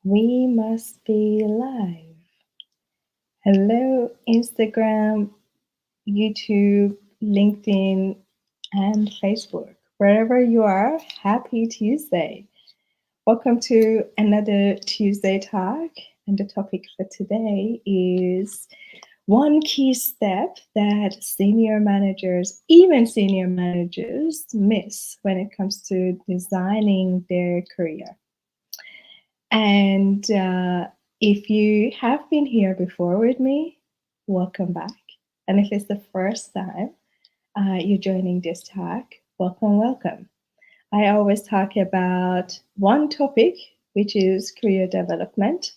We must be live. Hello, Instagram, YouTube, LinkedIn, and Facebook. Wherever you are, happy Tuesday. Welcome to another Tuesday talk. And the topic for today is one key step that senior managers, even senior managers, miss when it comes to designing their career. And if you have been here before with me, welcome back. And if it's the first time you're joining this talk, welcome, welcome. I always talk about one topic, which is career development,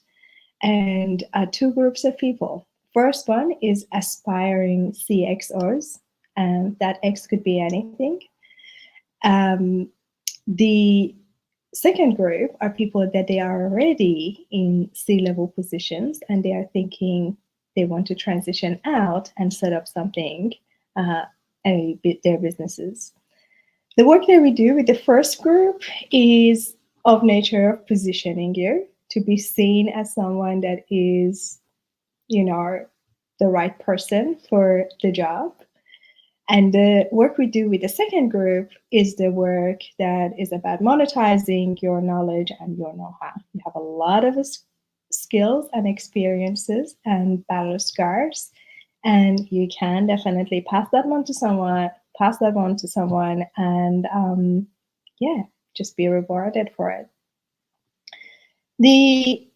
and two groups of people. First one is aspiring CXOs, and that X could be anything. Um, the second group are people that they are already in C-level positions and they are thinking they want to transition out and set up something, their businesses. The work that we do with the first group is of nature of positioning you to be seen as someone that is, the right person for the job. And the work we do with the second group is the work that is about monetizing your knowledge and your know-how. You have a lot of skills and experiences and battle scars, and you can definitely pass that on to someone, and just be rewarded for it. The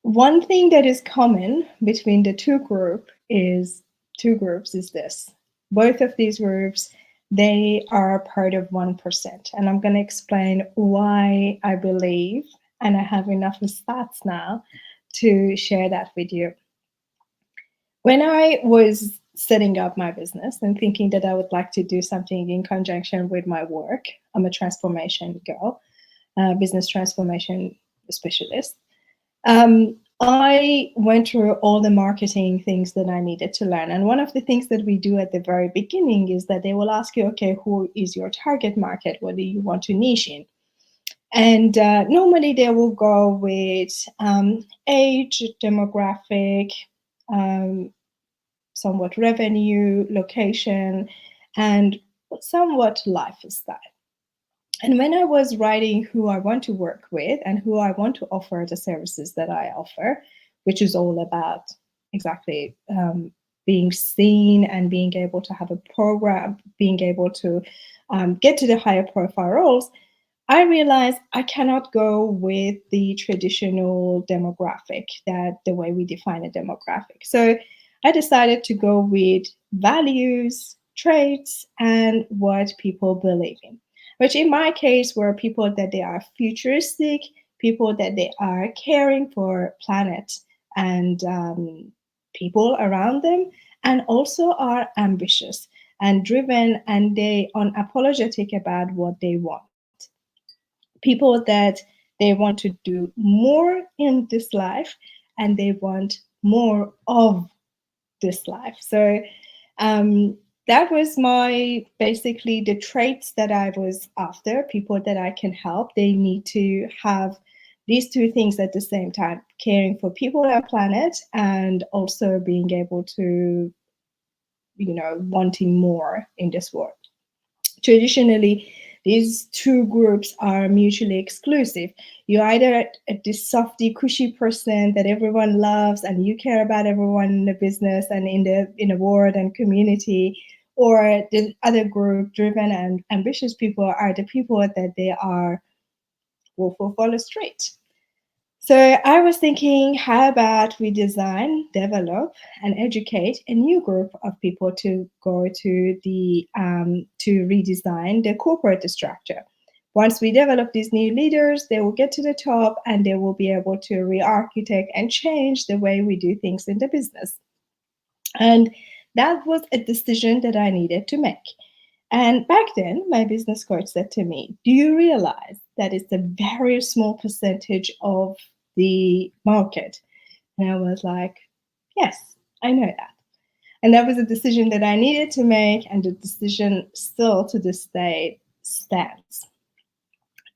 one thing that is common between the two groups is this. Both of these groups, they are part of 1%. And I'm going to explain why I believe, and I have enough stats now to share that with you. When I was setting up my business and thinking that I would like to do something in conjunction with my work, I'm a transformation girl, business transformation specialist. I went through all the marketing things that I needed to learn. And one of the things that we do at the very beginning is that they will ask you, okay, who is your target market? What do you want to niche in? And normally they will go with age, demographic, somewhat revenue, location, and somewhat lifestyle. And when I was writing who I want to work with and who I want to offer the services that I offer, which is all about exactly being seen and being able to have a program, being able to get to the higher profile roles, I realized I cannot go with the traditional demographic, that the way we define a demographic. So I decided to go with values, traits, and what people believe in, which in my case were people that they are futuristic, people that they are caring for planet and people around them, and also are ambitious and driven, and they unapologetic about what they want. People that they want to do more in this life and they want more of this life. So that was my basically the traits that I was after. People that I can help, they need to have these two things at the same time: caring for people and planet, and also being able to, wanting more in this world. Traditionally, these two groups are mutually exclusive. You're either this softy, cushy person that everyone loves and you care about everyone in the business and in the world and community, or the other group, driven and ambitious people, are the people that they are wolf of Wall Street. So I was thinking, how about we design, develop, and educate a new group of people to go to the to redesign the corporate structure. Once we develop these new leaders, they will get to the top and they will be able to re-architect and change the way we do things in the business. And that was a decision that I needed to make. And back then, my business coach said to me, do you realize that it's a very small percentage of the market? And I was like, yes, I know that. And that was a decision that I needed to make, and the decision still to this day stands.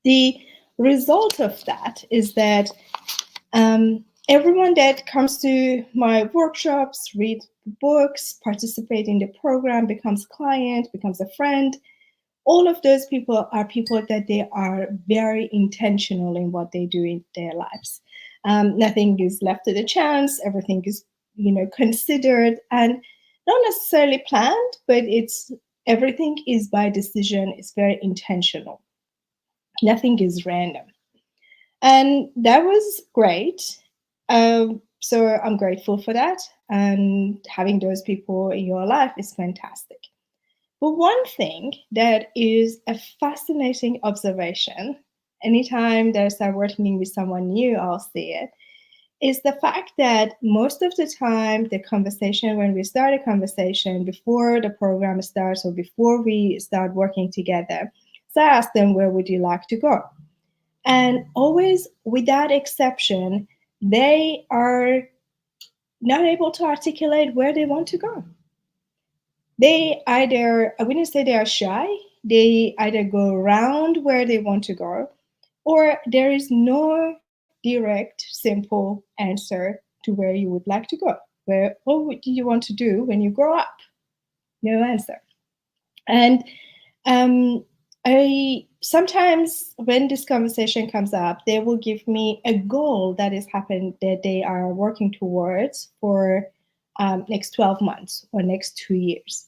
The result of that is that Everyone that comes to my workshops, read books, participate in the program, becomes client, becomes a friend, all of those people are people that they are very intentional in what they do in their lives. Nothing is left to the chance. Everything is, considered and not necessarily planned, but everything is by decision. It's very intentional. Nothing is random, and that was great. So I'm grateful for that, and having those people in your life is fantastic. But one thing that is a fascinating observation, anytime that I start working with someone new, I'll see it, is the fact that most of the time, the conversation, when we start a conversation before the program starts or before we start working together, so I ask them, where would you like to go? And always, without exception, they are not able to articulate where they want to go. They either, I wouldn't say they are shy, they either go around where they want to go, or there is no direct, simple answer to where you would like to go. What do you want to do when you grow up? No answer. And I sometimes, when this conversation comes up, they will give me a goal that is happening, that they are working towards for next 12 months or next 2 years.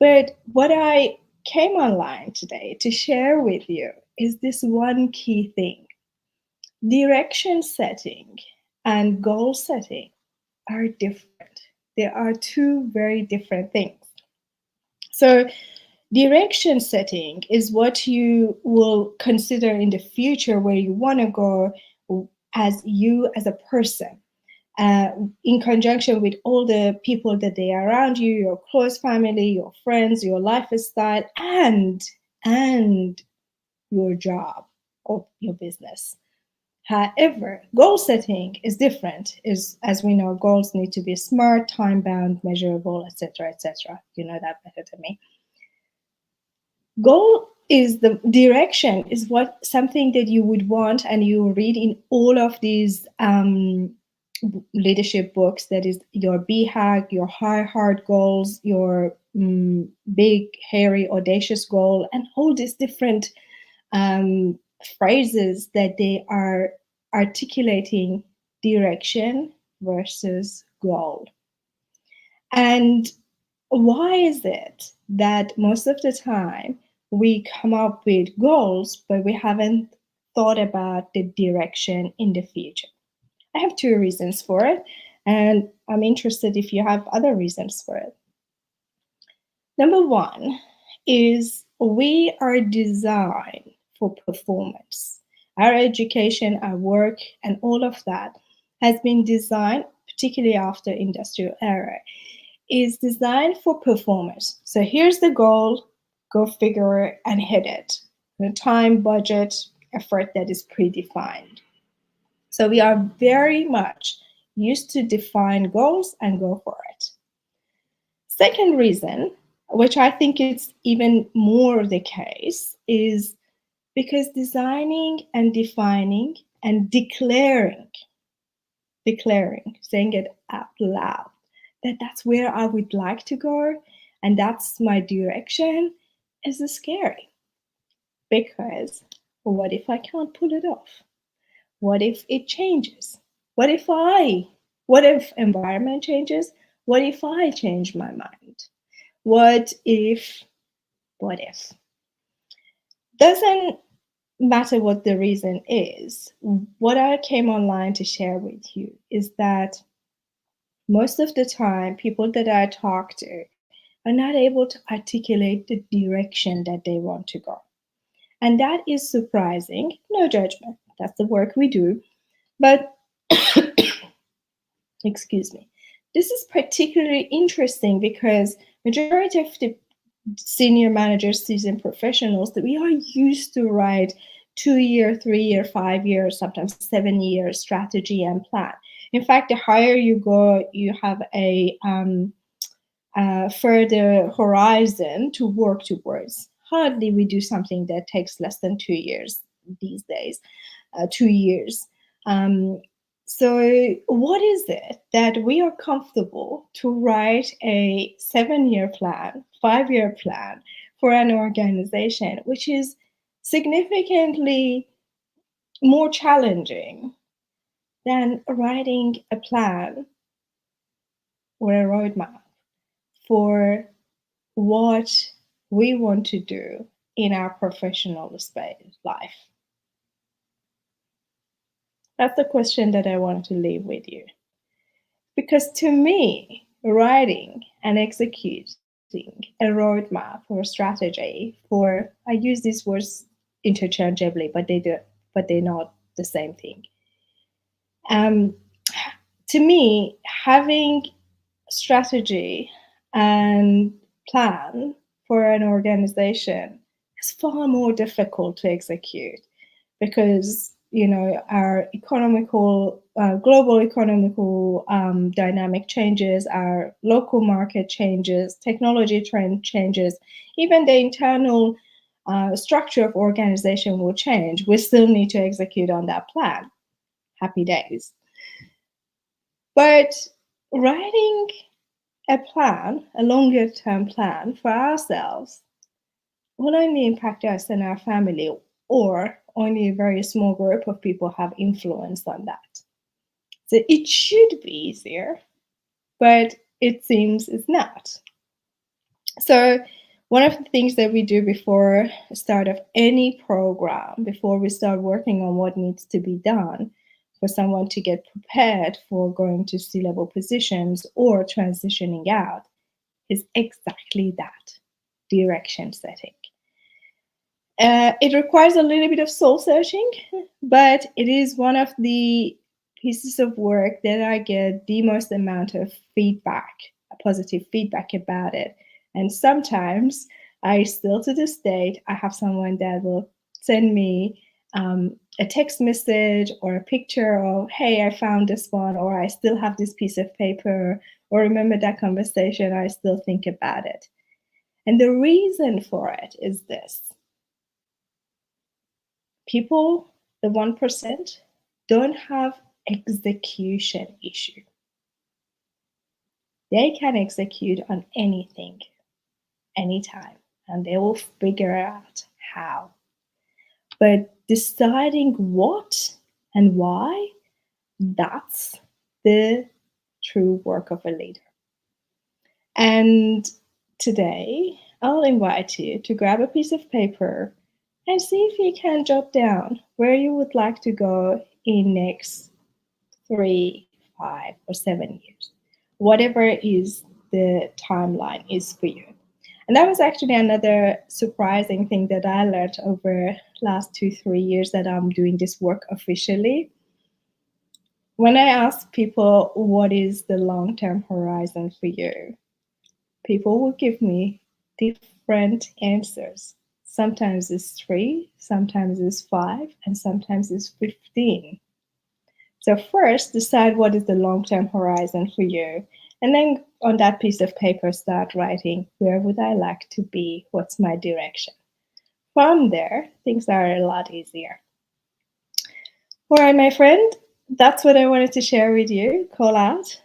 But what I came online today to share with you is this one key thing. Direction setting and goal setting are different. They are two very different things. So, direction setting is what you will consider in the future, where you want to go as you as a person, in conjunction with all the people that they are around you, your close family, your friends, your lifestyle, and your job or your business. However, goal setting is different. Is, as we know, goals need to be smart, time bound, measurable, etc., etc. You know that better than me. Goal is the direction, is what something that you would want, and you read in all of these leadership books. That is your BHAG, your high hard goals, your big hairy audacious goal, and all these different phrases that they are articulating direction versus goal. And why is it that most of the time we come up with goals, but we haven't thought about the direction in the future? I have two reasons for it, and I'm interested if you have other reasons for it. Number one is we are designed for performance. Our education, our work, and all of that has been designed, particularly after industrial era, is designed for performance. So here's the goal, go figure it and hit it. The time, budget, effort that is predefined. So we are very much used to define goals and go for it. Second reason, which I think is even more the case, is because designing and defining and declaring, saying it out loud, that's where I would like to go and that's my direction, is scary. Because what if I can't pull it off? What if it changes? What if environment changes? What if I change my mind? What if? Doesn't matter what the reason is. What I came online to share with you is that most of the time, people that I talk to are not able to articulate the direction that they want to go. And that is surprising. No judgment. That's the work we do. But, excuse me, this is particularly interesting because majority of the senior managers, seasoned professionals, that we are used to write 2-year, 3-year, 5-year, sometimes 7-year strategy and plan. In fact, the higher you go, you have a further horizon to work towards. Hardly we do something that takes less than 2 years these days, 2 years. So what is it that we are comfortable to write a 7-year plan, 5-year plan for an organization, which is significantly more challenging than writing a plan or a roadmap for what we want to do in our professional space life? That's the question that I want to leave with you. Because to me, writing and executing a roadmap or a strategy for, I use these words interchangeably, but they're not the same thing. Um, to me, having strategy and plan for an organization is far more difficult to execute because our global economical dynamic changes, our local market changes, technology trend changes, even the internal structure of organization will change. We still need to execute on that plan. Happy days. But writing a plan, a longer term plan for ourselves, will only impact us and our family, or only a very small group of people have influence on that. So it should be easier, but it seems it's not. So one of the things that we do before the start of any program, before we start working on what needs to be done for someone to get prepared for going to C-level positions or transitioning out, is exactly that: direction setting. It requires a little bit of soul searching, but it is one of the pieces of work that I get the most amount of feedback, positive feedback about it. And sometimes I still, to this date, I have someone that will send me a text message or a picture of, hey, I found this one, or I still have this piece of paper, or remember that conversation, I still think about it. And the reason for it is this: people, the 1%, don't have execution issue. They can execute on anything, anytime, and they will figure out how. But deciding what and why, that's the true work of a leader. And today, I'll invite you to grab a piece of paper and see if you can jot down where you would like to go in next 3, 5, or 7 years, whatever is the timeline is for you. And that was actually another surprising thing that I learned over last 2-3 years that I'm doing this work officially. When I ask people, what is the long-term horizon for you? People will give me different answers. Sometimes it's 3, sometimes it's 5, and sometimes it's 15. So first, decide what is the long-term horizon for you. And then on that piece of paper, start writing, where would I like to be? What's my direction? From there, things are a lot easier. All right, my friend, that's what I wanted to share with you. Call out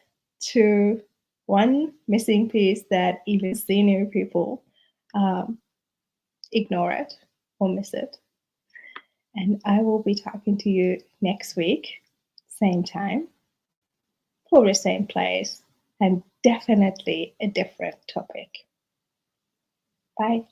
to one missing piece that even senior people ignore it or miss it. And I will be talking to you next week, same time, for the same place, and definitely a different topic. Bye.